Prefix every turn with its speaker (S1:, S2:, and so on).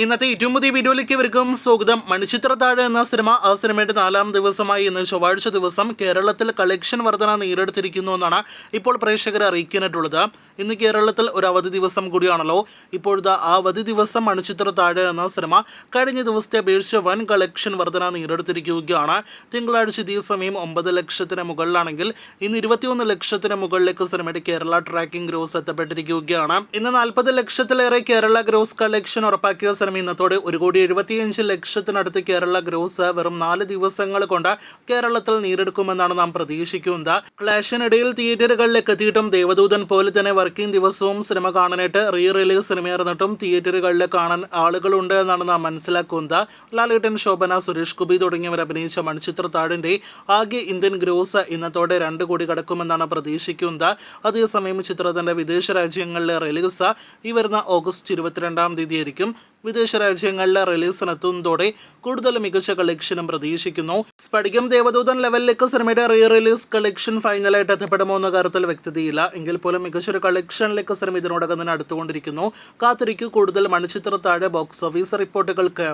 S1: ഇന്നത്തെ ഏറ്റവും പുതിയ വീഡിയോയിലേക്ക് ഇവർക്കും സ്വാഗതം. മണിച്ചിത്രത്താഴ് എന്ന സിനിമ ആ സിനിമയുടെ 4ാം ദിവസമായി ഇന്ന് ചൊവ്വാഴ്ച ദിവസം കേരളത്തിൽ കളക്ഷൻ വർധന നേടിയെടുത്തിരിക്കുന്നു എന്നാണ് ഇപ്പോൾ പ്രേക്ഷകരെ അറിയിക്കാനായിട്ടുള്ളത്. ഇന്ന് കേരളത്തിൽ ഒരു അവധി ദിവസം കൂടിയാണല്ലോ. ഇപ്പോഴത്തെ ആ അവധി ദിവസം മണിച്ചിത്രത്താഴ് എന്ന സിനിമ കഴിഞ്ഞ ദിവസത്തെ അപേക്ഷിച്ച് വൻ കളക്ഷൻ വർധന നേടിയെടുത്തിരിക്കുകയാണ്. തിങ്കളാഴ്ച ഇതേ സമയം 9 ലക്ഷത്തിന് മുകളിലാണെങ്കിൽ ഇന്ന് 21 ലക്ഷത്തിന് മുകളിലേക്ക് സിനിമയുടെ കേരള ട്രാക്കിംഗ് ഗ്രോസ് എത്തപ്പെട്ടിരിക്കുകയാണ്. ഇന്ന് 40 ലക്ഷത്തിലേറെ കേരള ഗ്രോസ് കളക്ഷൻ ഉറപ്പാക്കിയ സിനിമ ഇന്നത്തോടെ 1,75,00,000 കേരള ഗ്രോസ് വെറും 4 ദിവസങ്ങൾ കൊണ്ട് കേരളത്തിൽ നേടിയെടുക്കുമെന്നാണ് നാം പ്രതീക്ഷിക്കുന്നത്. ക്ലാഷിനിടയിൽ തിയേറ്ററുകളിലേക്ക് എത്തിയിട്ടും ദേവദൂതൻ പോലെ തന്നെ വർക്കിംഗ് ദിവസവും സിനിമ കാണാനായിട്ട് റിലീസ് സിനിമയായിരുന്നിട്ടും തിയേറ്ററുകളിൽ കാണാൻ ആളുകളുണ്ട് എന്നാണ് നാം മനസ്സിലാക്കുന്നത്. ലാലേട്ടൻ, ശോഭന, സുരേഷ് ഗോപി തുടങ്ങിയവർ അഭിനയിച്ച മണിച്ചിത്രത്താഴിന്റെ ആകെ ഇന്ത്യൻ ഗ്രോസ് ഇന്നത്തോടെ 2 കോടി കടക്കുമെന്നാണ് പ്രതീക്ഷിക്കുന്നത്. അതേസമയം ചിത്രത്തിന്റെ വിദേശ രാജ്യങ്ങളിലെ റിലീസ് ഈ വരുന്ന ഓഗസ്റ്റ് 22-ാം തീയതി ആയിരിക്കും. വിദേശ രാജ്യങ്ങളിലെ റിലീസിനെത്തുന്നതോടെ കൂടുതൽ മികച്ച കളക്ഷനും പ്രതീക്ഷിക്കുന്നു. സ്ഫടികം ദേവദൂതൻ ലെവലിലേക്ക് സിനിമയുടെ റിലീസ് കളക്ഷൻ ഫൈനലായിട്ട് എത്തപ്പെടുമോ എന്ന കാര്യത്തിൽ വ്യക്തതയില്ല. എങ്കിൽ പോലും മികച്ചൊരു കളക്ഷനിലേക്ക് സിനിമ ഇതിനോടകം തന്നെ അടുത്തുകൊണ്ടിരിക്കുന്നു. കാത്തിരിക്കൂ കൂടുതൽ മണിച്ചിത്രത്താഴ് ബോക്സ് ഓഫീസ് റിപ്പോർട്ടുകൾക്ക്.